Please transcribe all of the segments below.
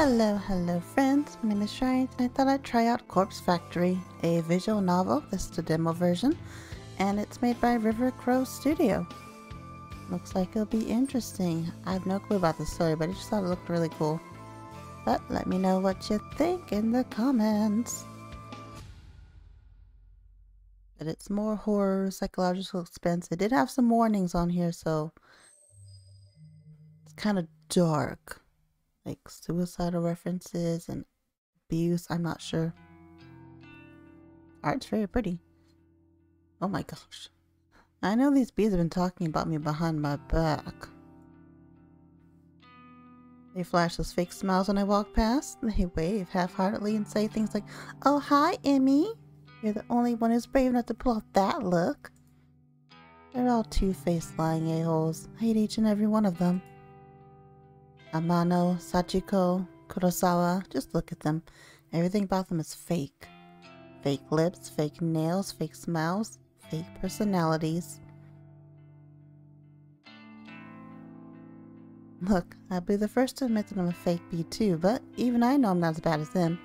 Hello friends, my name is Shine and I thought I'd try out Corpse Factory, a visual novel. This is the demo version and it's made by River Crow Studio. Looks like it'll be interesting. I have no clue about the story, but I just thought it looked really cool. But let me know what you think in the comments. But it's more horror, psychological suspense. It did have some warnings on here, so it's kind of dark. Like suicidal references and abuse, I'm not sure. Art's very pretty. Oh my gosh. I know these bees have been talking about me behind my back. They flash those fake smiles when I walk past. They wave half-heartedly and say things like, "Oh, hi, Emmy. You're the only one who's brave enough to pull off that look." They're all two-faced lying a-holes. I hate each and every one of them. Amano, Sachiko, Kurosawa, just look at them. Everything about them is fake. Fake lips, fake nails, fake smiles, fake personalities. Look, I'll be the first to admit that I'm a fake bee too, but even I know I'm not as bad as them.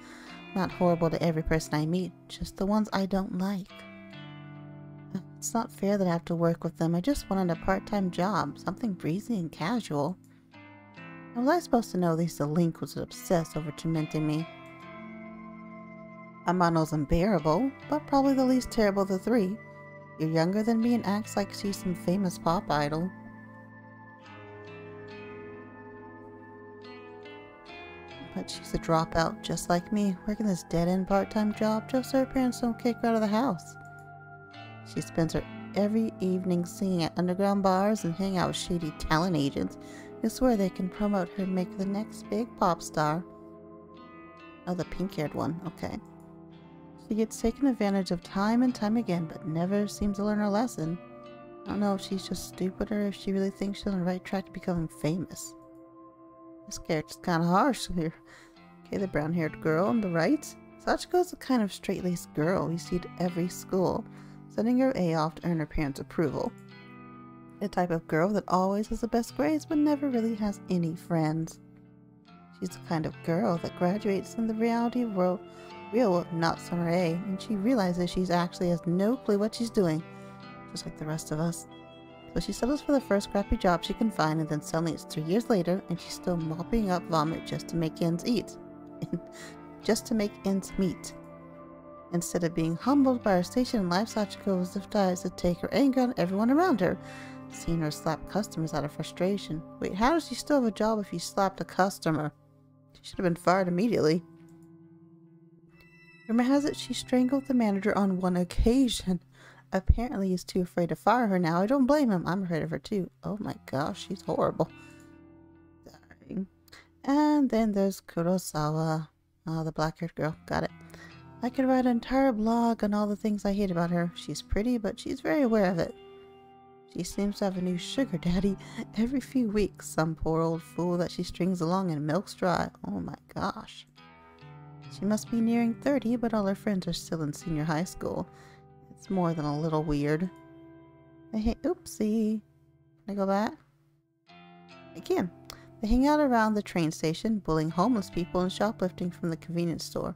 I'm not horrible to every person I meet, just the ones I don't like. It's not fair that I have to work with them. I just wanted a part-time job, something breezy and casual. How was I supposed to know these delinquents would obsess over tormenting me? Amano's unbearable, but probably the least terrible of the three. You're younger than me and acts like she's some famous pop idol. But she's a dropout, just like me, working this dead-end part-time job just so her parents don't kick her out of the house. She spends her every evening singing at underground bars and hanging out with shady talent agents who swear they can promote her and make her the next big pop star. Oh, the pink-haired one, okay. She gets taken advantage of time and time again, but never seems to learn her lesson. I don't know if she's just stupid or if she really thinks she's on the right track to becoming famous. This character's kind of harsh here. Okay, the brown-haired girl on the right. Sachiko's the kind of straight-laced girl you see at every school, sending her A off to earn her parents' approval. The type of girl that always has the best grades but never really has any friends. She's the kind of girl that graduates in the reality world, real not summer A, and she realizes she actually has no clue what she's doing, just like the rest of us. So she settles for the first crappy job she can find, and then suddenly it's 3 years later and she's still mopping up vomit just to make ends eat. Just to make ends meet. Instead of being humbled by her station in life, Sachiko decides to take her anger on everyone around her, seeing her slap customers out of frustration. Wait, how does she still have a job if she slapped a customer? She should have been fired immediately. Rumor has it she strangled the manager on one occasion. Apparently he's too afraid to fire her now. I don't blame him. I'm afraid of her too. Oh my gosh, she's horrible. Sorry. And then there's Kurosawa. Oh, the black-haired girl. Got it. I could write an entire blog on all the things I hate about her. She's pretty, but she's very aware of it. She seems to have a new sugar daddy every few weeks. Some poor old fool that she strings along and milks dry. Oh my gosh. She must be nearing 30, but all her friends are still in senior high school. It's more than a little weird. Oopsie. Can I go back? I can. They hang out around the train station, bullying homeless people and shoplifting from the convenience store.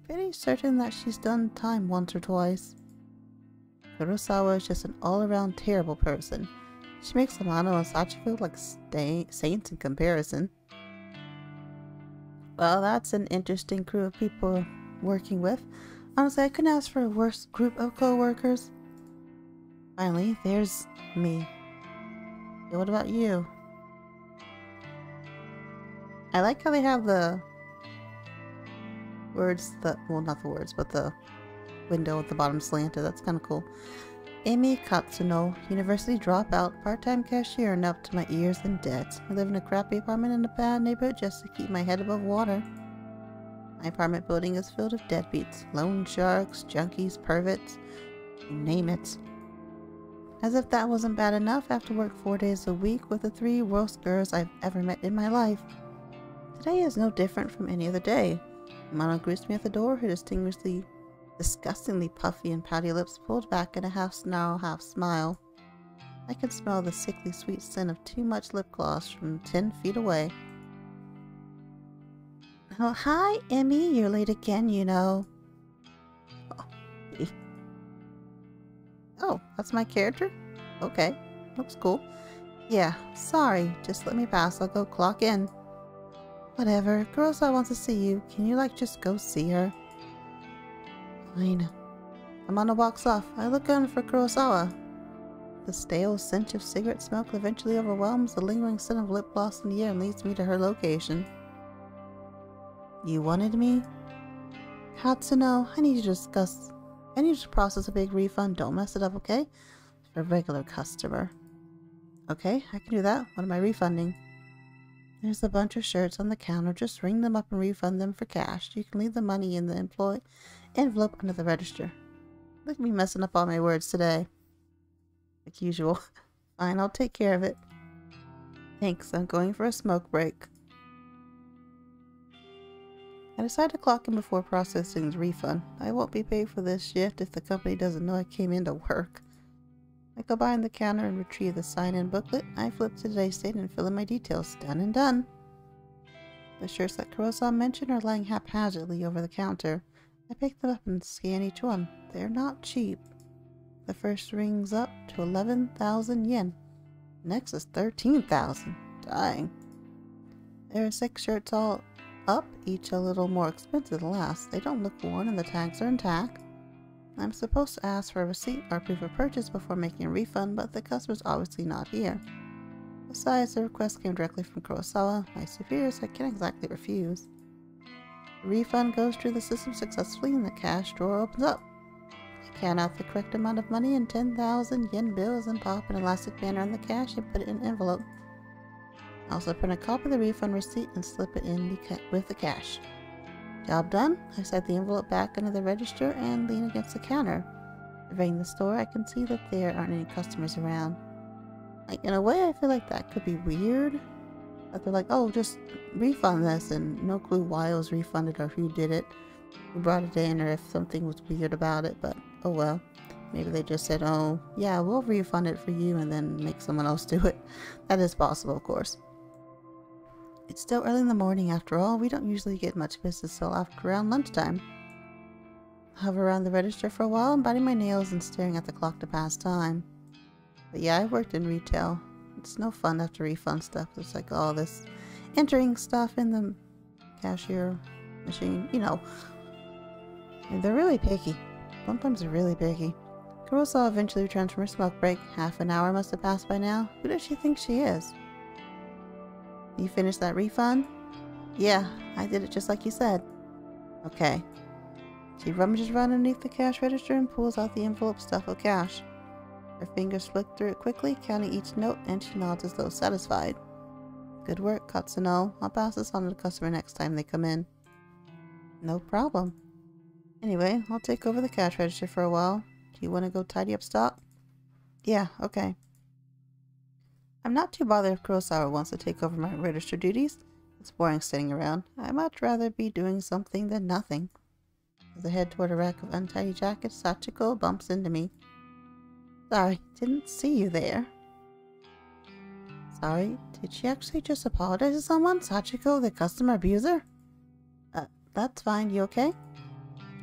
Pretty certain that she's done time once or twice. Kurosawa is just an all-around terrible person. She makes Amano and Sachiko look like saints in comparison. Well, that's an interesting crew of people working with. Honestly, I couldn't ask for a worse group of co-workers. Finally, there's me. Okay, what about you? I like how they have the words that, well, not the words, but the window at the bottom slanted. That's kind of cool. Emi Katsuno, university dropout, part-time cashier, and up to my ears in debt. I live in a crappy apartment in a bad neighborhood just to keep my head above water. My apartment building is filled with deadbeats, loan sharks, junkies, perverts, you name it. As if that wasn't bad enough, I have to work 4 days a week with the 3 worst girls I've ever met in my life. Today is no different from any other day. Amano greets me at the door, her disgustingly puffy and pouty lips pulled back in a half-snarl, half-smile. I can smell the sickly sweet scent of too much lip gloss from 10 feet away. Oh, hi, Emmy. You're late again, you know. Oh, oh, that's my character? Okay, looks cool. Yeah, sorry. Just let me pass. I'll go clock in. Whatever. Kurosawa wants to see you. Can you, just go see her? Fine. I'm on a walks off. I look on for Kurosawa. The stale stench of cigarette smoke eventually overwhelms the lingering scent of lip gloss in the air and leads me to her location. You wanted me? Katsuno, I need to process a big refund. Don't mess it up, okay? For a regular customer. Okay, I can do that. What am I refunding? There's a bunch of shirts on the counter. Just ring them up and refund them for cash. You can leave the money in the envelope under the register. Look at me messing up all my words today. Like usual. Fine, I'll take care of it. Thanks, I'm going for a smoke break. I decide to clock in before processing the refund. I won't be paid for this shift if the company doesn't know I came in to work. I go behind the counter and retrieve the sign-in booklet. I flip to today's date and fill in my details. Done and done. The shirts that Kurosawa mentioned are lying haphazardly over the counter. I pick them up and scan each one. They're not cheap. The first rings up to 11,000 yen. Next is 13,000. Dang. There are 6 shirts all up, each a little more expensive than the last. They don't look worn and the tags are intact. I'm supposed to ask for a receipt or proof of purchase before making a refund, but the customer's obviously not here. Besides, the request came directly from Kurosawa, my superiors. I can't exactly refuse. The refund goes through the system successfully and the cash drawer opens up. I count out the correct amount of money in 10,000 yen bills and pop an elastic band around the cash and put it in an envelope. I also print a copy of the refund receipt and slip it in with the cash. Job done. I set the envelope back into the register and lean against the counter. Surveying the store, I can see that there aren't any customers around. In a way, I feel like that could be weird. That they're like, oh, just refund this, and no clue why it was refunded or who did it, who brought it in, or if something was weird about it, but oh well. Maybe they just said, oh, yeah, we'll refund it for you and then make someone else do it. That is possible, of course. It's still early in the morning after all. We don't usually get much business till after around lunchtime. I hover around the register for a while, biting my nails and staring at the clock to pass time. But yeah, I worked in retail. It's no fun to have to refund stuff. There's like all this entering stuff in the cashier machine, you know. And they're really picky. Sometimes they're really picky. Kurosawa eventually returns from her smoke break. Half an hour must have passed by now. Who does she think she is? You finished that refund? Yeah, I did it just like you said. Okay. She rummages around underneath the cash register and pulls out the envelope stuffed with cash. Her fingers flick through it quickly, counting each note, and she nods as though satisfied. Good work, Katsuno. I'll pass this on to the customer next time they come in. No problem. Anyway, I'll take over the cash register for a while. Do you want to go tidy up stock? Yeah, okay. I'm not too bothered if Kurosawa wants to take over my register duties. It's boring sitting around. I'd much rather be doing something than nothing. As I head toward a rack of untidy jackets, Sachiko bumps into me. Sorry, didn't see you there. Sorry, did she actually just apologize to someone? Sachiko, the customer abuser? That's fine. You okay?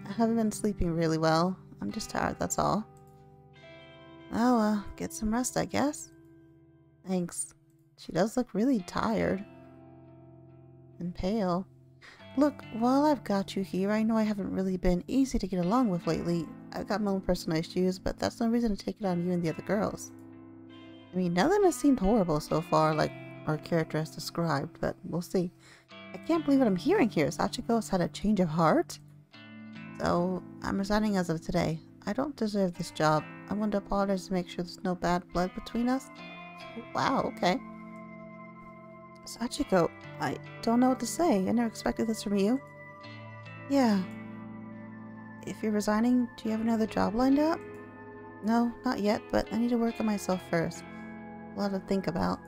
I haven't been sleeping really well. I'm just tired, that's all. Oh, get some rest, I guess. Thanks. She does look really tired. And pale. Look, while I've got you here, I know I haven't really been easy to get along with lately. I've got my own personal issues, but that's no reason to take it on you and the other girls. I mean, none of them has seemed horrible so far, like our character has described, but we'll see. I can't believe what I'm hearing here. Sachiko has had a change of heart? So, I'm resigning as of today. I don't deserve this job. I want to apologize to make sure there's no bad blood between us. Wow, okay. Sachiko, I don't know what to say. I never expected this from you. Yeah. If you're resigning, do you have another job lined up? No, not yet, but I need to work on myself first. A lot to think about.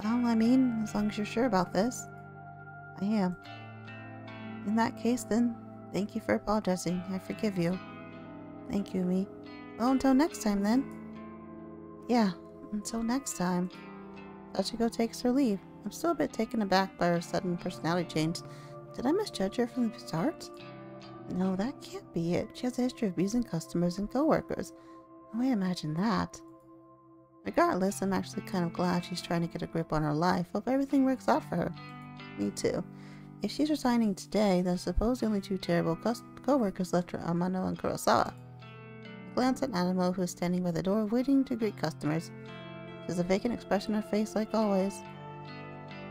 Well, I mean, as long as you're sure about this. I am. In that case, then, thank you for apologizing. I forgive you. Thank you, me. Well, until next time, then. Yeah, until next time. Sachiko takes her leave. I'm still a bit taken aback by her sudden personality change. Did I misjudge her from the start? No, that can't be it. She has a history of abusing customers and coworkers. Oh, I imagine that. Regardless, I'm actually kind of glad she's trying to get a grip on her life. Hope everything works out for her. Me too. If she's resigning today, then suppose the only two terrible co-workers left are Amano and Kurosawa. I glance at Nanamo, who is standing by the door, waiting to greet customers. She has a vacant expression on her face, like always.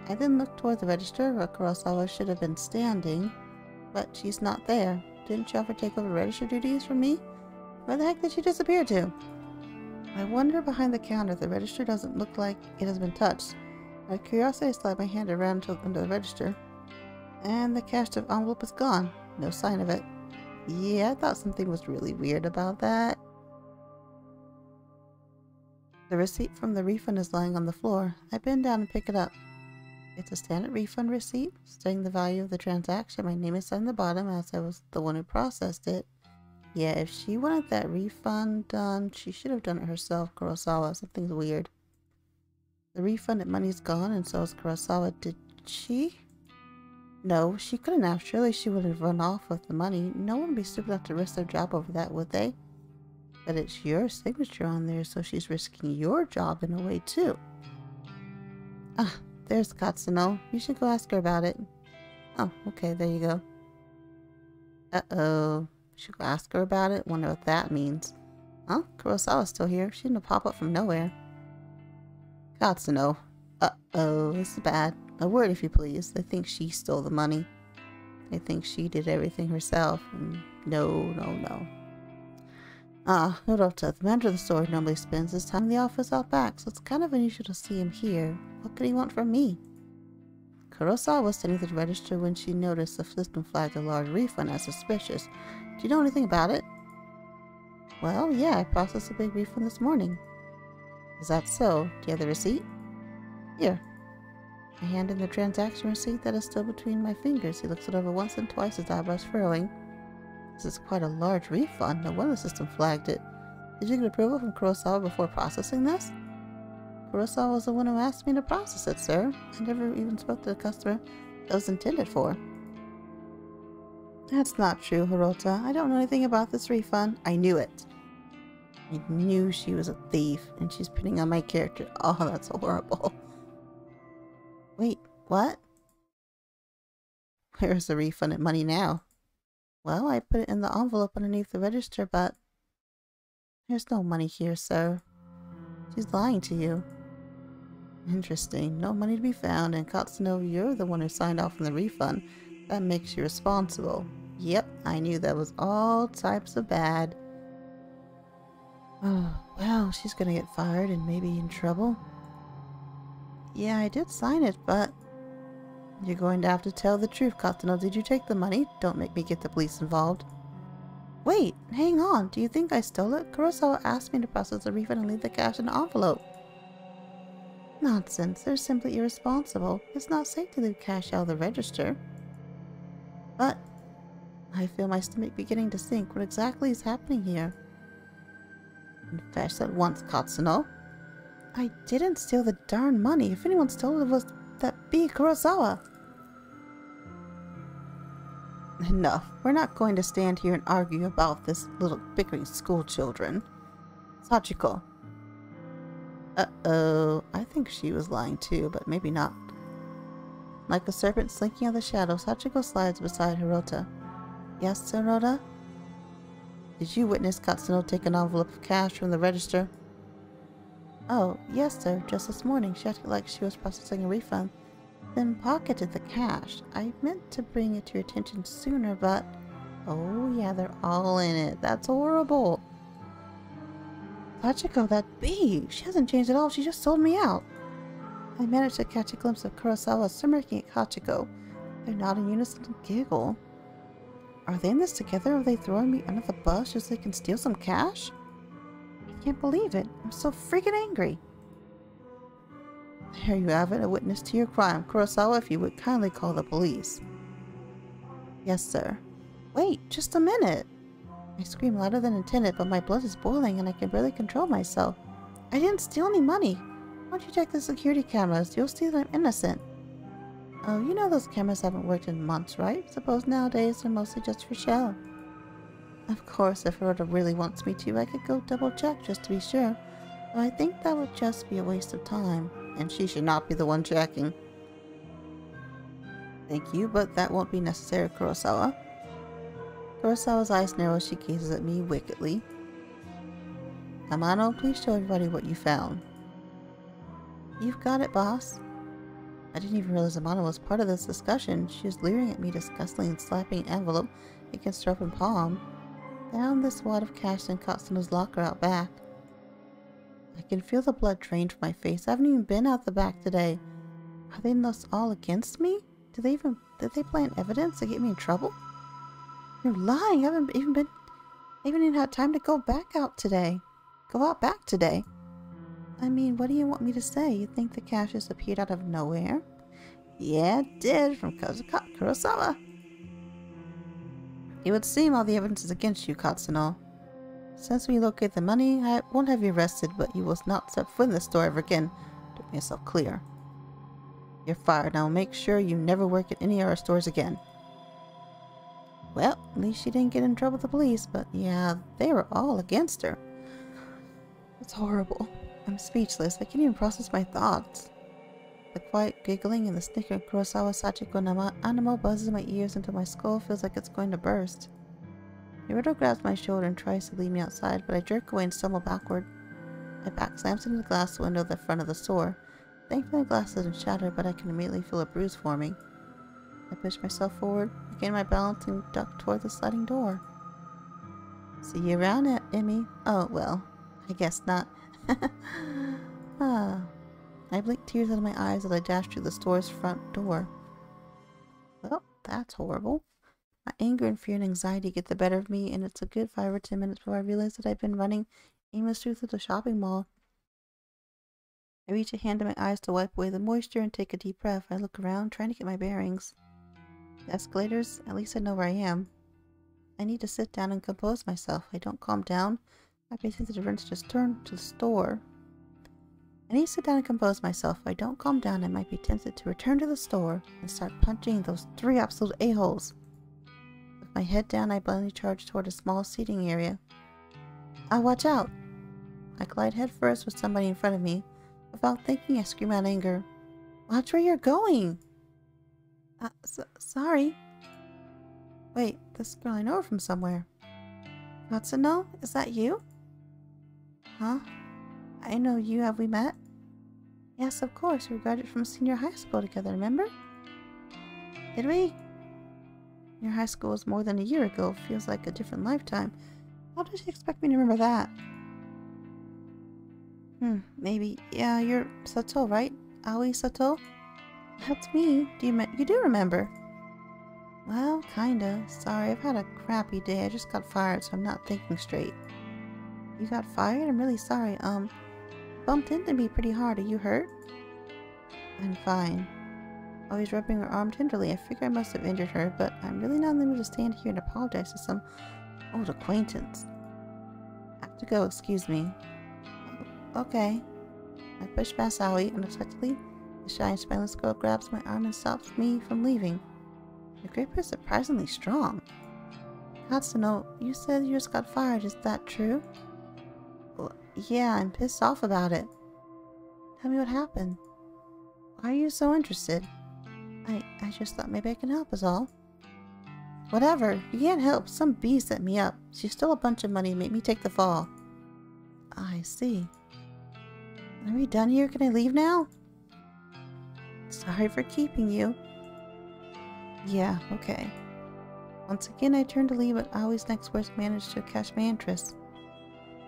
I then look toward the register, where Kurosawa should have been standing, but she's not there. Didn't she offer to take over register duties from me? Where the heck did she disappear to? I wander behind the counter. The register doesn't look like it has been touched. Out of curiosity, I slide my hand around under the register, and the cashed envelope is gone. No sign of it. Yeah, I thought something was really weird about that. The receipt from the refund is lying on the floor. I bend down and pick it up. It's a standard refund receipt, stating the value of the transaction. My name is on the bottom, as I was the one who processed it. Yeah, if she wanted that refund done, she should have done it herself, Kurosawa. Something's weird. The refunded money's gone, and so is Kurosawa. Did she? No, she couldn't have. Surely she would have run off with the money. No one would be stupid enough to risk their job over that, would they? But it's your signature on there, so she's risking your job in a way, too. Ah, there's Katsuno. You should go ask her about it. Oh, okay, there you go. Uh-oh. Should go ask her about it? Wonder what that means. Huh? Kurosawa's still here. She didn't pop up from nowhere. Katsuno. Uh-oh, this is bad. A word, if you please. They think she stole the money. They think she did everything herself. And no. Ah, Hirota, the manager of the store, normally spends his time in the office out back, so it's kind of unusual to see him here. What could he want from me? Kurosawa was standing at the register when she noticed the system flagged a large refund as suspicious. Do you know anything about it? Well, yeah, I processed a big refund this morning. Is that so? Do you have the receipt? Here. I hand him the transaction receipt that is still between my fingers. He looks it over once and twice, his eyebrows furrowing. This is quite a large refund. No wonder the system flagged it. Did you get approval from Kurosawa before processing this? Kurosawa was the one who asked me to process it, sir. I never even spoke to the customer it was intended for. That's not true, Hirota. I don't know anything about this refund. I knew it. I knew she was a thief, and she's pinning on my character. Oh, that's horrible. Wait, what? Where's the refunded money now? Well, I put it in the envelope underneath the register, but there's no money here, sir. She's lying to you. Interesting. No money to be found, and Katsuno, you're the one who signed off on the refund. That makes you responsible. Yep, I knew that was all types of bad. Oh, well, she's gonna get fired and maybe in trouble. Yeah, I did sign it, but you're going to have to tell the truth, Katsuno. Did you take the money? Don't make me get the police involved. Wait, hang on. Do you think I stole it? Kurosawa asked me to process the refund and leave the cash in the envelope. Nonsense. They're simply irresponsible. It's not safe to leave cash out of the register. But I feel my stomach beginning to sink. What exactly is happening here? Confess at once, Katsuno. I didn't steal the darn money. If anyone stole it, was that B. Kurosawa. Enough. We're not going to stand here and argue about this little bickering school children. Sachiko. Uh-oh. I think she was lying too, but maybe not. Like a serpent slinking out of the shadows, Sachiko slides beside Hirota. Yes, Sir Hirota? Did you witness Katsuno take an envelope of cash from the register? Oh, yes, sir. Just this morning, she acted like she was processing a refund, then pocketed the cash. I meant to bring it to your attention sooner, but... Oh, yeah, they're all in it. That's horrible. Sachiko, that bee! She hasn't changed at all. She just sold me out. I managed to catch a glimpse of Kurosawa smirking at Hachiko. They nod in unison and giggle. Are they in this together, or are they throwing me under the bus just so they can steal some cash? I can't believe it. I'm so freaking angry. Here you have it, a witness to your crime. Kurosawa, if you would kindly call the police. Yes, sir. Wait, just a minute. I scream louder than intended, but my blood is boiling and I can barely control myself. I didn't steal any money. Why don't you check the security cameras? You'll see that I'm innocent. Oh, you know those cameras haven't worked in months, right? Suppose nowadays they're mostly just for show. Of course, if Rhoda really wants me to, I could go double check just to be sure. But I think that would just be a waste of time, and she should not be the one checking. Thank you, but that won't be necessary, Kurosawa. Kurosawa's eyes narrow as she gazes at me wickedly. Amano, please show everybody what you found. You've got it, boss. I didn't even realize Amano was part of this discussion. She was leering at me disgustingly and slapping an envelope against her open palm. Found this wad of cash in Katsuno's locker out back. I can feel the blood drain from my face. I haven't even been out the back today. Are they thus all against me? Did they plant evidence to get me in trouble? You're lying. I haven't even had time to go out back today. I mean, what do you want me to say? You think the cash just appeared out of nowhere? Yeah, it did, from Kurosawa. It would seem all the evidence is against you, Katsuno. Since we locate the money, I won't have you arrested, but you will not step foot in the store ever again. To make yourself clear. You're fired. Now make sure you never work at any of our stores again. Well, at least she didn't get in trouble with the police, but yeah, they were all against her. It's horrible. I'm speechless. I can't even process my thoughts. The quiet giggling and the snicker Kurosawa Sachiko Nama Animo buzzes in my ears until my skull feels like it's going to burst. Naruto grabs my shoulder and tries to lead me outside, but I jerk away and stumble backward. My back slams into the glass window at the front of the store. Thankfully the glass doesn't shatter, but I can immediately feel a bruise forming. I push myself forward, regain my balance, and duck toward the sliding door. See you around, Emmy. Oh, well, I guess not. I blink tears out of my eyes as I dash through the store's front door. Well, that's horrible. My anger and fear and anxiety get the better of me, and it's a good 5 or 10 minutes before I realize that I've been running aimlessly through the shopping mall. I reach a hand to my eyes to wipe away the moisture and take a deep breath. I look around, trying to get my bearings. The escalators, at least I know where I am. I need to sit down and compose myself. If I don't calm down, I may think the difference just turn to the store. I need to sit down and compose myself. If I don't calm down, I might be tempted to return to the store and start punching those 3 absolute a-holes. With my head down, I blindly charge toward a small seating area. Watch out! I glide headfirst with somebody in front of me. Without thinking, I scream out in anger. Watch where you're going! Sorry. Wait, this girl I know her from somewhere. Matsuno, is that you? Huh? I know you. Have we met? Yes, of course. We graduated from senior high school together, remember? Did we? Your high school was more than a year ago. Feels like a different lifetime. How did she expect me to remember that? Maybe. Yeah, you're Sato, right? Aoi Sato? That's me. You do remember? Well, kinda. Sorry, I've had a crappy day. I just got fired, so I'm not thinking straight. You got fired? I'm really sorry. Bumped into me pretty hard. Are you hurt? I'm fine. Always rubbing her arm tenderly. I figure I must have injured her, but I'm really not in the mood to stand here and apologize to some old acquaintance. I have to go, excuse me. Okay. I push past Aoi unexpectedly. The shy and spineless girl grabs my arm and stops me from leaving. The grip is surprisingly strong. Katsuno, you said you just got fired. Is that true? Well, yeah, I'm pissed off about it. Tell me what happened. Why are you so interested? I just thought maybe I can help is all. Whatever. You can't help. Some bee set me up. She stole a bunch of money and made me take the fall. I see. Are we done here? Can I leave now? Sorry for keeping you. Yeah, okay. Once again, I turned to leave, but Aoi's next words managed to catch my interest.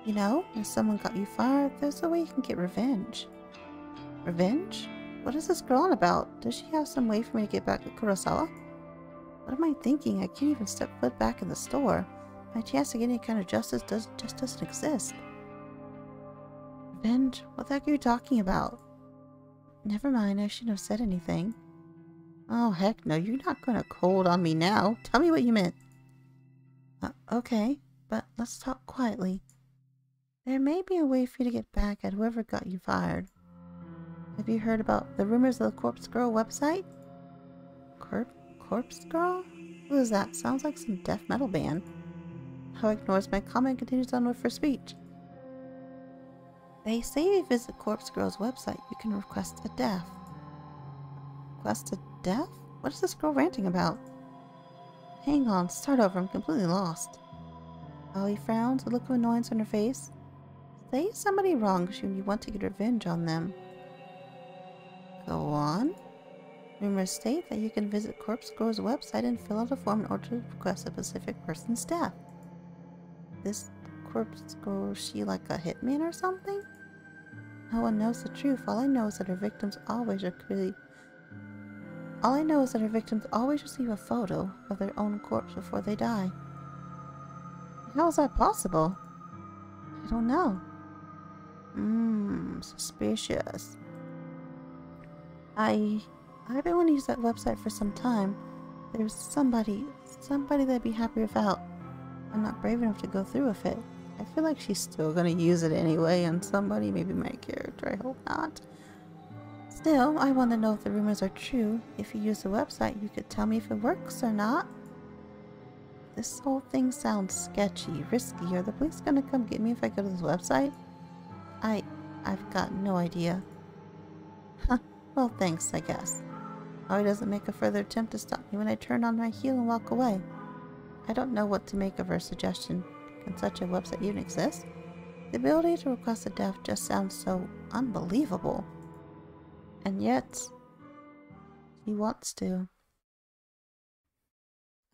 You know, if someone got you fired, there's a way you can get revenge. Revenge? What is this girl on about? Does she have some way for me to get back at Kurosawa? What am I thinking? I can't even step foot back in the store. My chance to get any kind of justice just doesn't exist. Revenge? What the heck are you talking about? Never mind, I shouldn't have said anything. Oh, heck no, you're not going to cold on me now. Tell me what you meant. Okay, but let's talk quietly. There may be a way for you to get back at whoever got you fired. Have you heard about the Rumors of the Corpse Girl website? Corpse Girl? Who is that? Sounds like some death metal band. Ho ignores my comment and continues on with her speech. They say if you visit Corpse Girl's website, you can request a death. Request a death? What is this girl ranting about? Hang on, start over, I'm completely lost. Ollie frowns, a look of annoyance on her face. Say somebody wrongs you and you want to get revenge on them. Go on. Rumors state that you can visit Corpse Girl's website and fill out a form in order to request a specific person's death. This Corpse Girl, is she like a hitman or something? No one knows the truth. All I know is that her victims always receive a photo of their own corpse before they die. How is that possible? I don't know. Suspicious. I've been wanting to use that website for some time. There's somebody that'd be happy without. I'm not brave enough to go through with it. I feel like she's still gonna use it anyway, and somebody, maybe my character, I hope not. Still, I want to know if the rumors are true. If you use the website, you could tell me if it works or not. This whole thing sounds sketchy, risky. Are the police gonna come get me if I go to this website? I've got no idea. Huh, well thanks, I guess. Ollie doesn't make a further attempt to stop me when I turn on my heel and walk away. I don't know what to make of her suggestion. Can such a website even exist? The ability to request a death just sounds so unbelievable. And yet, she wants to.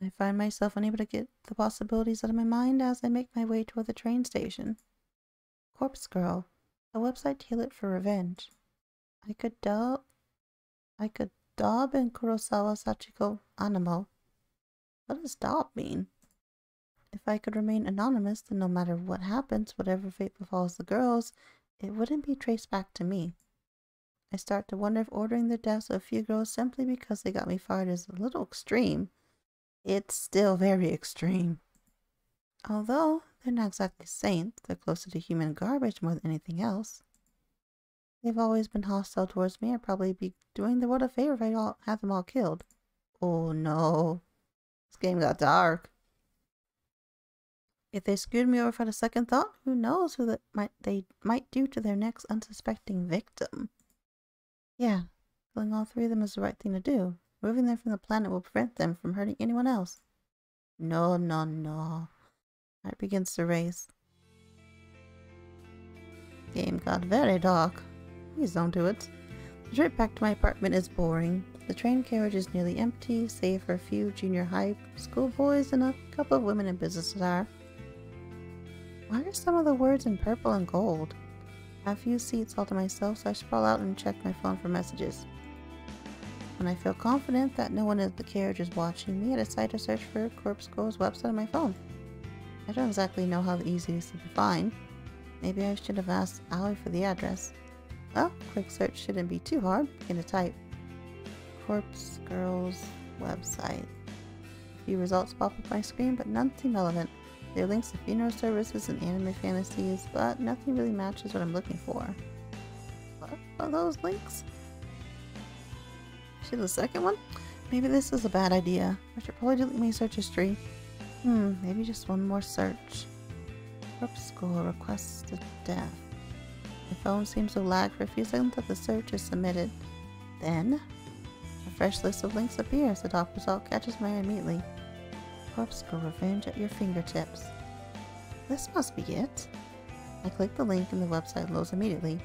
I find myself unable to get the possibilities out of my mind as I make my way toward the train station. Corpse Girl, a website tailored for revenge. I could dub in Kurosawa Sachiko Animo. What does dub mean? If I could remain anonymous, then no matter what happens, whatever fate befalls the girls, it wouldn't be traced back to me. I start to wonder if ordering the deaths of a few girls simply because they got me fired is a little extreme. It's still very extreme. Although, they're not exactly saints, they're closer to human garbage more than anything else. They've always been hostile towards me. I'd probably be doing the world a favor if I had them all killed. Oh no. This game got dark. If they screwed me over for a second thought, who knows who they might do to their next unsuspecting victim. Yeah, killing all three of them is the right thing to do. Removing them from the planet will prevent them from hurting anyone else. No. Heart begins to race. Game got very dark. Please don't do it. The trip back to my apartment is boring. The train carriage is nearly empty, save for a few junior high school boys and a couple of women in business attire. Why are some of the words in purple and gold? I have a few seats all to myself, so I sprawl out and check my phone for messages. When I feel confident that no one in the carriage is watching me, I decide to search for Corpse Girl's website on my phone. I don't exactly know how easy it is to find. Maybe I should have asked Ollie for the address. Well, quick search shouldn't be too hard. Begin to type. Corpse Girl's website. A few results pop up my screen, but none seem relevant. There are links to funeral services and anime fantasies, but nothing really matches what I'm looking for. What are those links? See the second one? Maybe this is a bad idea. I should probably delete my search history. Maybe just one more search. Corpse Girl requests a death. My phone seems to lag for a few seconds after the search is submitted. Then, a fresh list of links appears. The top result catches my eye immediately. Corpse Girl revenge at your fingertips. This must be it. I click the link and the website loads immediately.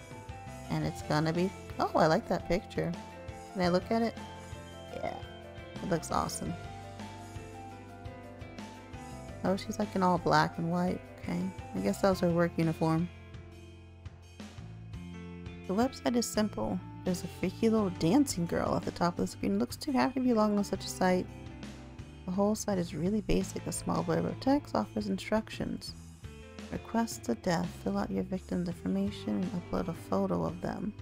And it's gonna be... Oh, I like that picture. Can I look at it? Yeah, it looks awesome. Oh, she's like in all black and white. Okay, I guess that was her work uniform. The website is simple. There's a freaky little dancing girl at the top of the screen. It looks too happy to belong on such a site. The whole site is really basic. A small blurb of text offers instructions. Request a death. Fill out your victim's information and upload a photo of them.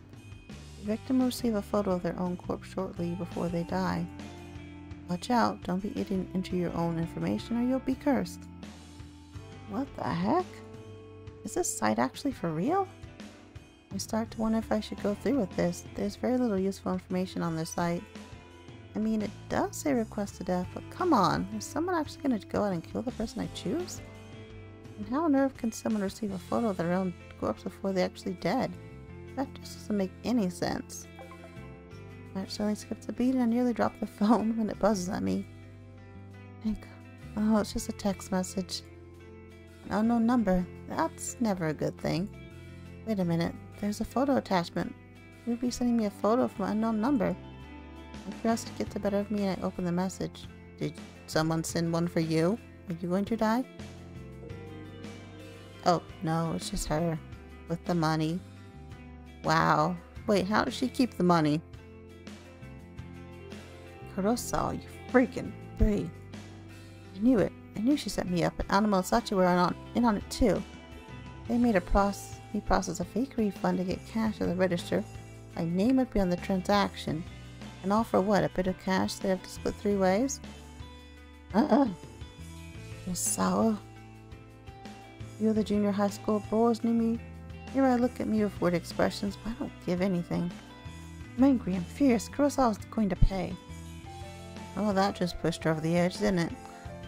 The victim will receive a photo of their own corpse shortly before they die. Watch out, don't be eating into your own information or you'll be cursed. What the heck? Is this site actually for real? I start to wonder if I should go through with this. There's very little useful information on this site. I mean, it does say request to death, but come on, is someone actually going to go out and kill the person I choose? And how on earth can someone receive a photo of their own corpse before they're actually dead? That just doesn't make any sense. I accidentally skipped a beat and I nearly dropped the phone when it buzzes at me. Oh, it's just a text message. An unknown number. That's never a good thing. Wait a minute. There's a photo attachment. Who would be sending me a photo from an unknown number? My curiosity gets the better of me and I open the message. Did someone send one for you? Are you going to die? Oh, no, it's just her. With the money. Wow. Wait, how does she keep the money? Kurosawa, you freaking brie. I knew it. I knew she set me up, and Animo and Sachi were in on it too. They made me process a fake refund to get cash at the register. My name would be on the transaction. And all for what? A bit of cash they have to split 3 ways? Kurosawa. You the junior high school boys knew me. Here I look at me with weird expressions, but I don't give anything. I'm angry and fierce. Kurosawa's going to pay. Oh, that just pushed her over the edge, didn't it?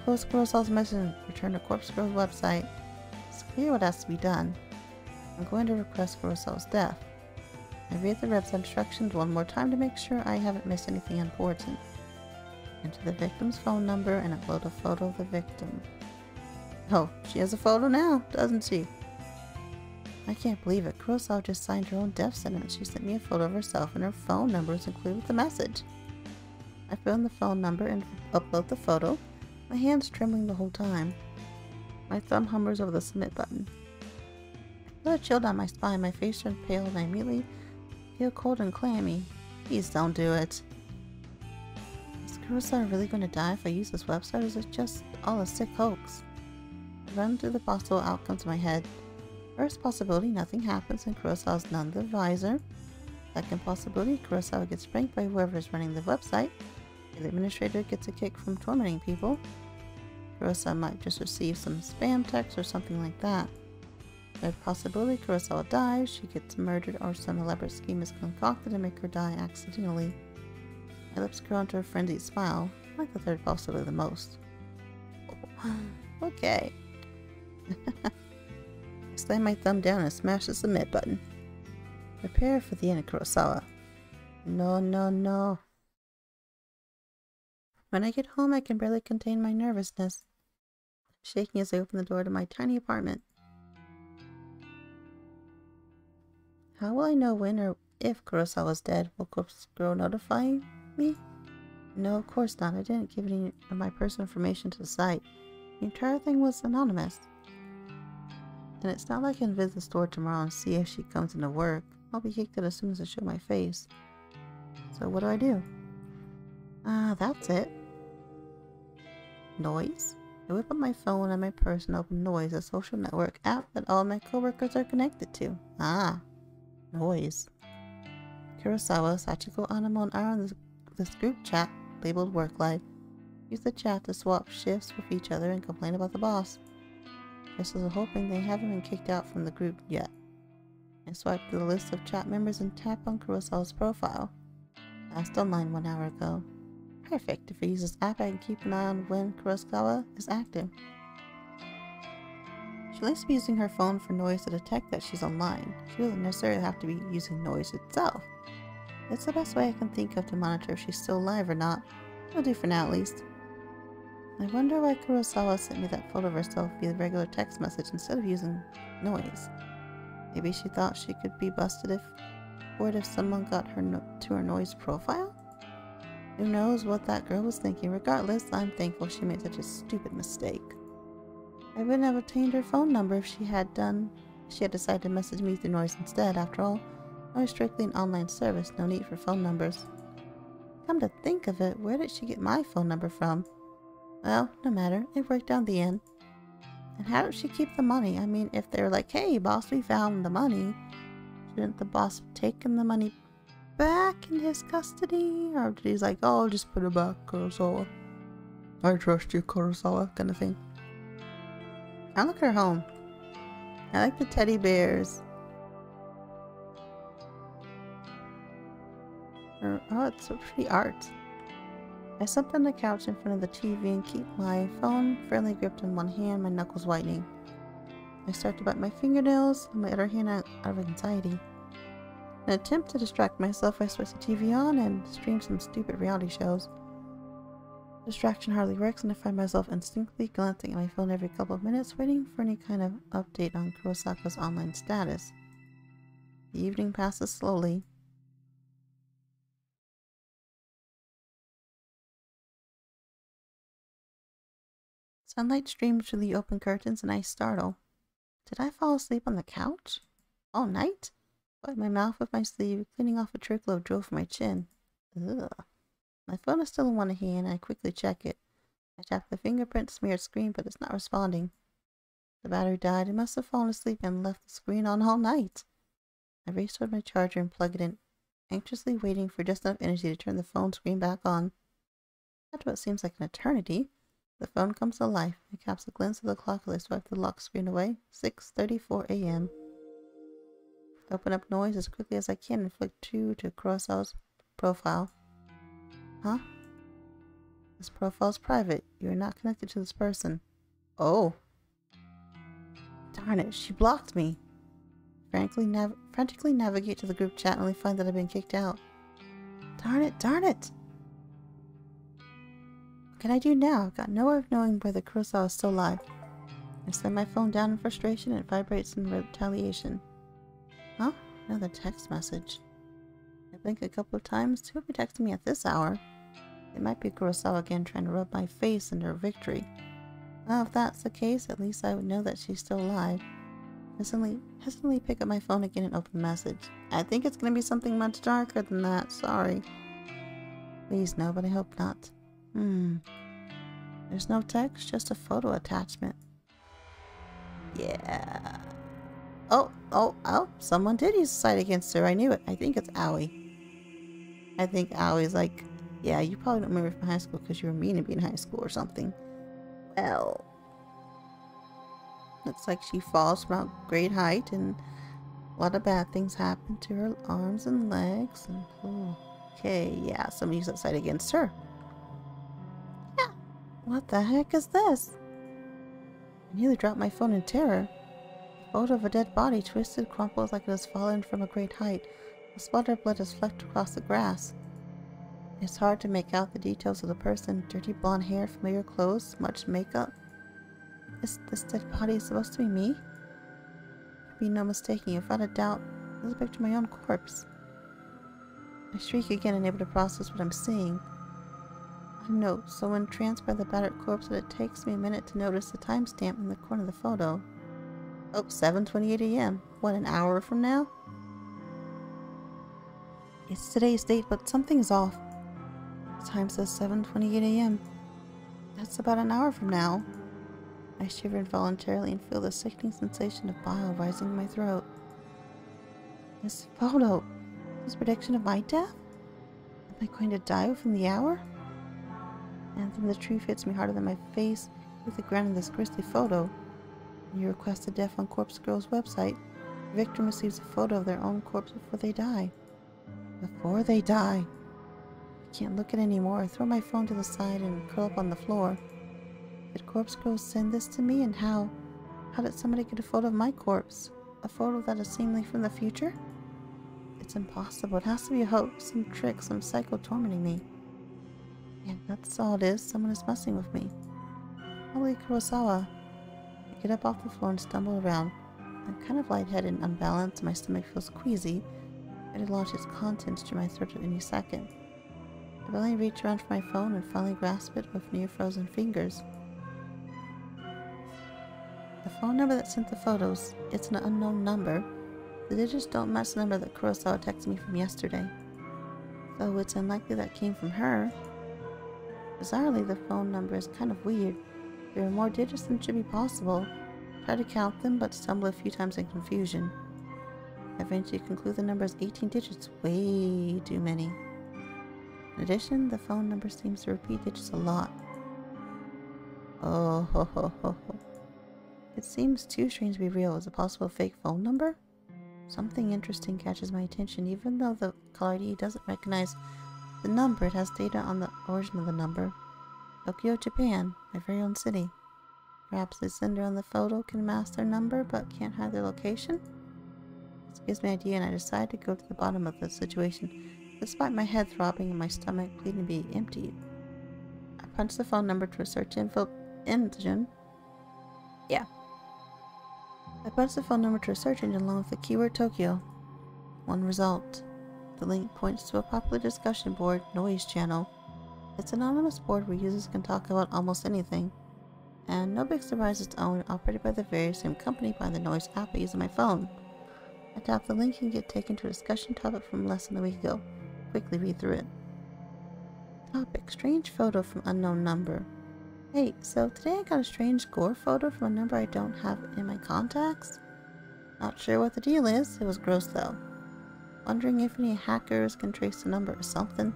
Post Kurosawa's message and return to Corpse Girl's website. It's clear what has to be done. I'm going to request Kurosawa's death. I read the website instructions one more time to make sure I haven't missed anything important. Enter the victim's phone number and upload a photo of the victim. Oh, she has a photo now, doesn't she? I can't believe it. Kurosawa just signed her own death sentence. She sent me a photo of herself and her phone number is included with the message. I fill in the phone number and upload the photo, my hands trembling the whole time. My thumb hovers over the submit button. I feel a chill down my spine, my face turns pale, and I immediately feel cold and clammy. Please don't do it. Is Kurosawa really going to die if I use this website, or is it just all a sick hoax? I run through the possible outcomes in my head. First possibility, nothing happens and Kurosawa's none the wiser. Second possibility, Kurosawa gets pranked by whoever is running the website. The administrator gets a kick from tormenting people. Kurosawa might just receive some spam text or something like that. Third possibility, Kurosawa dies, she gets murdered, or some elaborate scheme is concocted to make her die accidentally. My lips curl into a frenzied smile. I like the third possibility the most. Okay. I slam my thumb down and smash the submit button. Prepare for the end, Kurosawa. No, no, no. When I get home, I can barely contain my nervousness. I'm shaking as I open the door to my tiny apartment. How will I know when or if Kurosawa's dead? Will Corpse Girl notify me? No, of course not. I didn't give any of my personal information to the site. The entire thing was anonymous. And it's not like I can visit the store tomorrow and see if she comes into work. I'll be kicked out as soon as I show my face. So what do? That's it. Noise? I whip up my phone and my purse and open Noise, a social network app that all my coworkers are connected to. Noise. Kurosawa, Sachiko, Animo, and I are in this group chat labeled Work Life. Use the chat to swap shifts with each other and complain about the boss. Just as I'm hoping they haven't been kicked out from the group yet. I swipe through the list of chat members and tap on Kurosawa's profile. Last online 1 hour ago. Perfect. If I use this app, I can keep an eye on when Kurosawa is active. She likes to be using her phone for Noise to detect that she's online. She doesn't necessarily have to be using Noise itself. It's the best way I can think of to monitor if she's still alive or not. It'll do for now at least. I wonder why Kurosawa sent me that photo of herself via the regular text message instead of using Noise. Maybe she thought she could be busted if someone got her to her Noise profile? Who knows what that girl was thinking. Regardless, I'm thankful she made such a stupid mistake. I wouldn't have obtained her phone number if she had decided to message me through Noise instead. After all, Noise is strictly an online service, no need for phone numbers. Come to think of it, where did she get my phone number from? Well, no matter, it worked out in the end. And how did she keep the money? I mean, if they were like, hey boss, we found the money, shouldn't the boss have taken the money back in his custody? Or did he's like, oh, just put it back, Kurosawa. I trust you, Kurosawa, kind of thing. Now look at her home. I like the teddy bears. Oh, it's so pretty art. I sat on the couch in front of the TV and keep my phone firmly gripped in one hand, my knuckles whitening. I start to bite my fingernails, on my other hand out of anxiety. In an attempt to distract myself, I switch the TV on and stream some stupid reality shows. Distraction hardly works, and I find myself instinctively glancing at my phone every couple of minutes, waiting for any kind of update on Kurosaka's online status. The evening passes slowly. Sunlight streams through the open curtains, and I startle. Did I fall asleep on the couch? All night? Wipe my mouth with my sleeve, cleaning off a trickle of drool from my chin. Ugh. My phone is still in one hand, and I quickly check it. I tap the fingerprint smeared screen, but it's not responding. The battery died. It must have fallen asleep and left the screen on all night. I race toward my charger and plug it in, anxiously waiting for just enough energy to turn the phone screen back on. After what seems like an eternity, the phone comes to life. It caps a glance of the clock as I swipe the lock screen away. 6:34 a.m. I open up noise as quickly as I can and flick to Kurosawa's profile. Huh? This profile is private. You are not connected to this person. Oh. Darn it, she blocked me. Frantically navigate to the group chat and only find that I've been kicked out. Darn it, darn it! What can I do now? I've got no way of knowing whether Kurosawa is still alive. I slam my phone down in frustration and it vibrates in retaliation. Huh? Another text message. I blink a couple of times. Who would be texting me at this hour? It might be Kurosawa again trying to rub my face into her victory. Well, if that's the case, at least I would know that she's still alive. Hesitantly pick up my phone again and open the message. I think it's going to be something much darker than that. Sorry. Please no, but I hope not. There's no text, just a photo attachment. Yeah. Oh, someone did use a site against her. I knew it. I think it's Aoi. I think Aoi's like, yeah, you probably don't remember from high school because you were mean to be in high school or something. Well, looks like she falls from a great height and a lot of bad things happen to her arms and legs. And, okay, yeah, someone used that site against her. Yeah, what the heck is this? I nearly dropped my phone in terror. A photo of a dead body, twisted, crumpled like it has fallen from a great height. A splatter of blood has flecked across the grass. It's hard to make out the details of the person. Dirty blonde hair, familiar clothes, much makeup. Is this dead body supposed to be me? There'd be no mistaking. Without a doubt, this is a picture of my own corpse. I shriek again, unable to process what I'm seeing. I note, so entranced by the battered corpse that it takes me a minute to notice the timestamp in the corner of the photo. Oh, 7:28 a.m. What, an hour from now? It's today's date, but something's off. The time says 7:28 a.m. That's about an hour from now. I shiver involuntarily and feel the sickening sensation of bile rising in my throat. This photo, this prediction of my death? Am I going to die within the hour? And then the truth hits me harder than my face with the ground in this grisly photo. When you request a death on Corpse Girl's website, the victim receives a photo of their own corpse before they die. Before they die. I can't look at it anymore. I throw my phone to the side and curl up on the floor. Did Corpse Girl send this to me, and how? How did somebody get a photo of my corpse? A photo that is seemingly from the future? It's impossible. It has to be a hoax, some trick, some psycho tormenting me. And that's all it is. Someone is messing with me. Probably Kurosawa. I get up off the floor and stumble around. I'm kind of lightheaded and unbalanced, and my stomach feels queasy, ready to launch its contents through my throat at any second. I finally reach around for my phone and finally grasp it with near-frozen fingers. The phone number that sent the photos, it's an unknown number. The digits don't match the number that Kurosawa texted me from yesterday. Though it's unlikely that came from her. Bizarrely, the phone number is kind of weird. There are more digits than should be possible. I try to count them, but stumble a few times in confusion. I eventually conclude the number is 18 digits, way too many. In addition, the phone number seems to repeat digits a lot. Oh, ho, ho, ho, ho. It seems too strange to be real. Is it possible a fake phone number? Something interesting catches my attention, even though the caller ID doesn't recognize The number, it has data on the origin of the number. Tokyo, Japan, my very own city. Perhaps the sender on the photo can mask their number but can't hide their location? This gives me an idea and I decide to go to the bottom of the situation, despite my head throbbing and my stomach pleading to be emptied. I punch the phone number to a search engine. I punch the phone number to a search engine along with the keyword Tokyo. One result. The link points to a popular discussion board, Noise Channel. It's an anonymous board where users can talk about almost anything. And no big surprise, it's owned and operated by the very same company behind the Noise app I use on my phone. I tap the link and get taken to a discussion topic from less than a week ago. Quickly read through it. Topic: strange photo from unknown number. Hey, so today I got a strange gore photo from a number I don't have in my contacts. Not sure what the deal is, it was gross though. Wondering if any hackers can trace the number or something.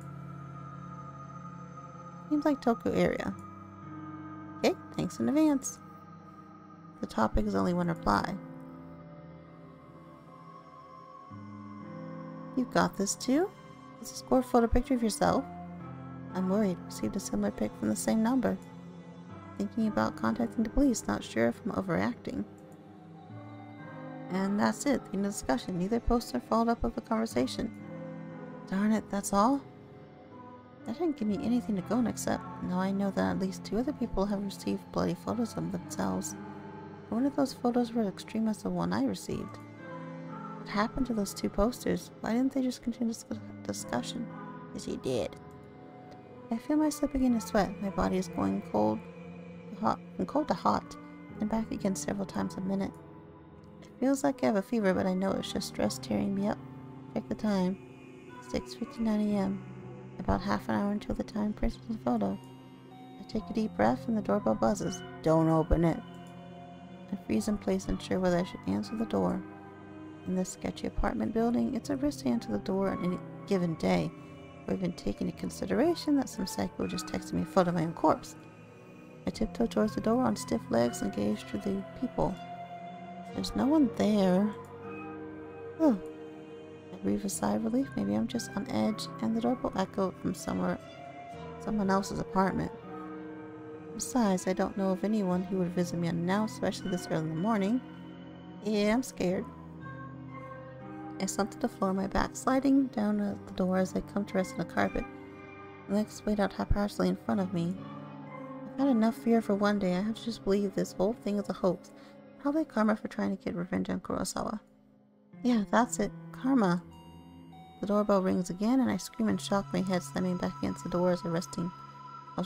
Seems like Tokyo area. Okay, thanks in advance. The topic is only one reply. You got this too? Is this gore photo picture of yourself? I'm worried. Received a similar pic from the same number. Thinking about contacting the police, not sure if I'm overreacting. And that's it, the end of the discussion. Neither poster followed up with a conversation. Darn it, that's all? That didn't give me anything to go on except now I know that at least 2 other people have received bloody photos of themselves. I wonder if those photos were as extreme as the one I received. What happened to those 2 posters? Why didn't they just continue the discussion? Yes, he did. I feel myself beginning to sweat. My body is going from cold to hot, and back again several times a minute. It feels like I have a fever, but I know it's just stress tearing me up. Check the time. 6:59 a.m. About half an hour until the time printed in the photo. I take a deep breath and the doorbell buzzes. Don't open it. I freeze in place, unsure whether I should answer the door. In this sketchy apartment building, it's a risk to answer the door on any given day. We've been taking into consideration that some psycho just texted me a photo of my own corpse. I tiptoe towards the door on stiff legs and gaze through the people. There's no one there. Oh. I breathe a sigh of relief. Maybe I'm just on edge, and the doorbell echoed from someone else's apartment. Besides, I don't know of anyone who would visit me unannounced, especially this early in the morning. Yeah, I'm scared. I slump to the floor, my back sliding down the door as I come to rest on the carpet. My legs splayed out haphazardly in front of me. I've had enough fear for one day. I have to just believe this whole thing is a hoax. Probably karma for trying to get revenge on Kurosawa. Yeah, that's it. Karma. The doorbell rings again, and I scream in shock, my head slamming back against the door as I was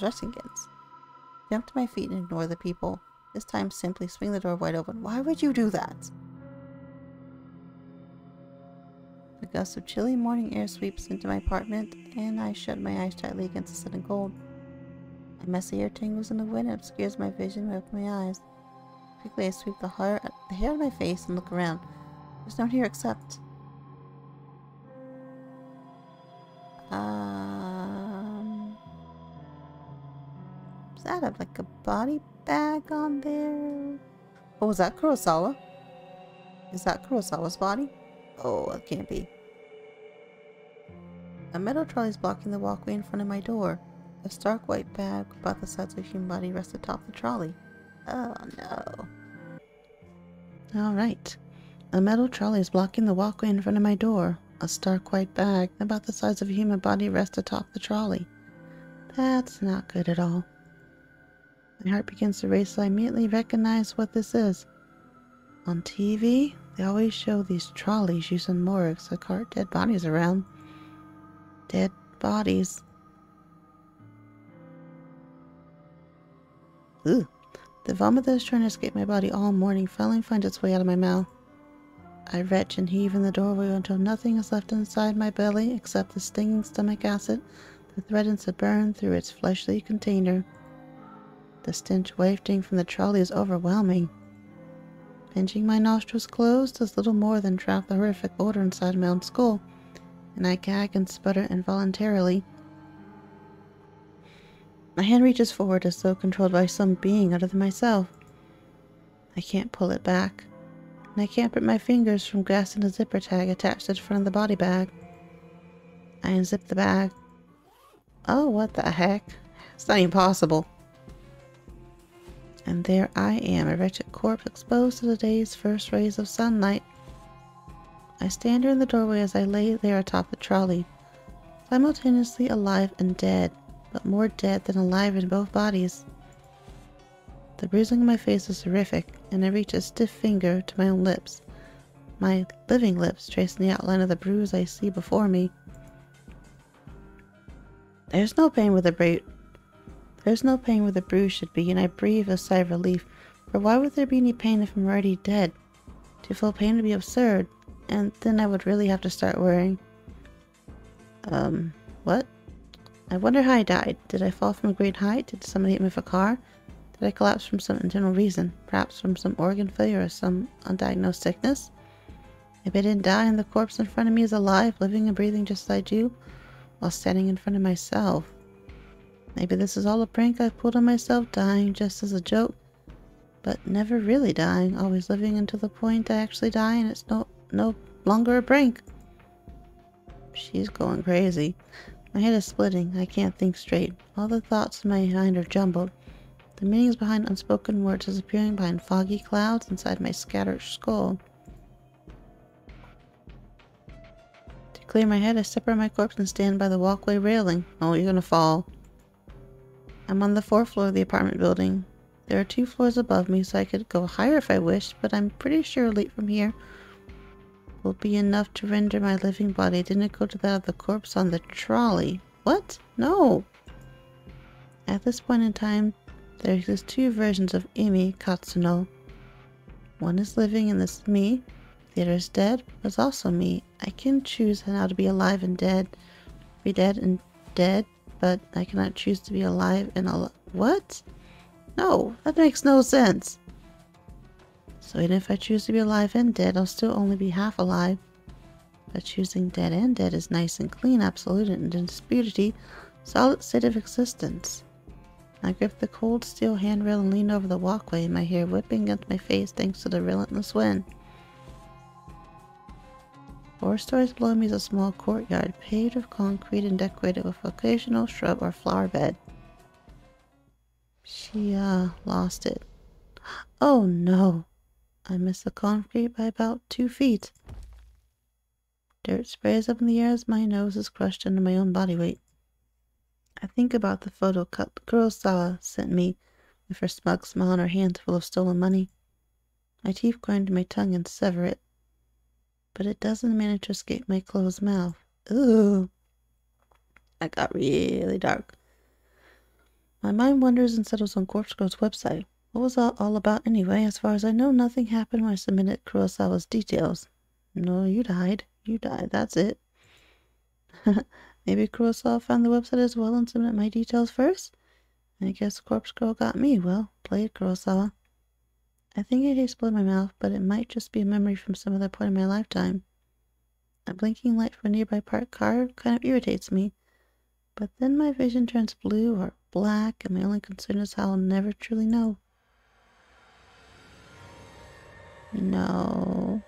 resting against. I jump to my feet and ignore the people. This time simply swing the door wide open. Why would you do that? A gust of chilly morning air sweeps into my apartment, and I shut my eyes tightly against the sudden cold. A messy hair tingles in the wind and obscures my vision when I open my eyes. Quickly I sweep the hair out of my face and look around. There's no one here except... Is that like a body bag on there? Oh, was that Kurosawa? Is that Kurosawa's body? Oh, it can't be. A metal trolley is blocking the walkway in front of my door. A stark white bag about the size of a human body rests atop the trolley. Oh no. Alright. A metal trolley is blocking the walkway in front of my door. A stark white bag about the size of a human body rests atop the trolley. That's not good at all. My heart begins to race, so I immediately recognize what this is. On TV, they always show these trolleys used in morgues to cart dead bodies around. Dead bodies. Ugh. The vomit that is trying to escape my body all morning finally finds its way out of my mouth. I retch and heave in the doorway until nothing is left inside my belly except the stinging stomach acid that threatens to burn through its fleshly container. The stench wafting from the trolley is overwhelming. Pinching my nostrils closed does little more than trap the horrific odor inside my own skull, and I gag and sputter involuntarily. My hand reaches forward as though controlled by some being other than myself. I can't pull it back, and I can't put my fingers from grasping the zipper tag attached to the front of the body bag. I unzip the bag. Oh, what the heck? It's not even possible. And there I am, a wretched corpse exposed to the day's first rays of sunlight. I stand here in the doorway as I lay there atop the trolley, simultaneously alive and dead, but more dead than alive in both bodies. The bruising on my face is horrific, and I reach a stiff finger to my own lips. My living lips tracing the outline of the bruise I see before me. There's no pain where the bruise should be, and I breathe a sigh of relief. For why would there be any pain if I'm already dead? To feel pain would be absurd, and then I would really have to start worrying. What? I wonder how I died. Did I fall from a great height? Did somebody hit me with a car? Did I collapse from some internal reason? Perhaps from some organ failure or some undiagnosed sickness? If I didn't die and the corpse in front of me is alive, living and breathing just as I do, while standing in front of myself. Maybe this is all a prank I've pulled on myself, dying just as a joke, but never really dying, always living until the point I actually die and it's no longer a prank. She's going crazy. My head is splitting. I can't think straight. All the thoughts in my mind are jumbled. The meanings behind unspoken words disappearing behind foggy clouds inside my scattered skull. To clear my head, I separate my corpse and stand by the walkway railing. Oh, you're gonna fall. I'm on the 4th floor of the apartment building. There are 2 floors above me, so I could go higher if I wished, but I'm pretty sure a leap from here will be enough to render my living body identical to that of the corpse on the trolley. What? No! At this point in time, there exist 2 versions of Emi Katsuno. One is living and this is me. The other is dead, but is also me. I can choose now to be alive and dead. Be dead and dead, but I cannot choose to be alive and alive. What? No, that makes no sense. So even if I choose to be alive and dead, I'll still only be half alive. But choosing dead and dead is nice and clean, absolute and indisputed, solid state of existence. I grip the cold steel handrail and lean over the walkway, my hair whipping against my face thanks to the relentless wind. 4 stories below me is a small courtyard, paved with concrete and decorated with occasional shrub or flower bed. She, lost it. Oh no! I missed the concrete by about 2 feet. Dirt sprays up in the air as my nose is crushed under my own body weight. I think about the photo Kurosawa sent me with her smug smile and her hands full of stolen money. My teeth grind to my tongue and sever it. But it doesn't manage to escape my closed mouth. Ooh. That got really dark. My mind wanders and settles on Corpse Girl's website. What was that all about anyway? As far as I know, nothing happened when I submitted Kurosawa's details. No, you died. You died. That's it. Maybe Kurosawa found the website as well and submitted my details first? I guess Corpse Girl got me. Well played, Kurosawa. I think I taste blood in my mouth, but it might just be a memory from some other point in my lifetime. A blinking light from a nearby parked car kind of irritates me, but then my vision turns blue or black, and my only concern is how I'll never truly know. No.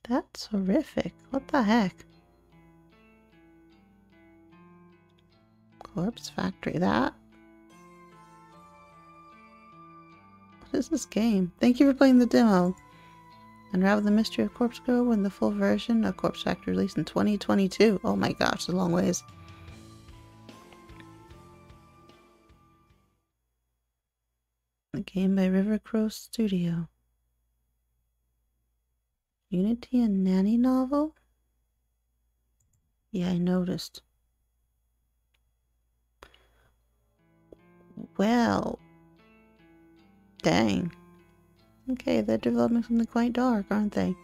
That's horrific. What the heck? Corpse Factory, that? What is this game? Thank you for playing the demo. Unravel the mystery of Corpse Girl when the full version of Corpse Factory released in 2022. Oh my gosh, a long ways. A game by River Crow Studio. Unity and Nanny novel? Yeah, I noticed. Well, dang. Okay, they're developing something quite dark, aren't they?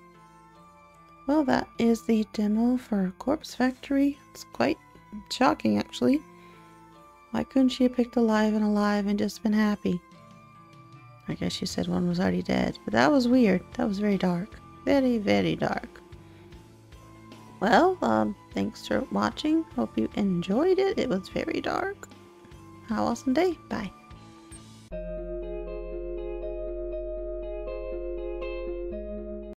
Well, that is the demo for Corpse Factory. It's quite shocking, actually. Why couldn't she have picked Alive and just been happy? I guess she said one was already dead, but that was weird. That was very dark. Very, very dark. Well, thanks for watching. Hope you enjoyed it. It was very dark. Have an awesome day. Bye.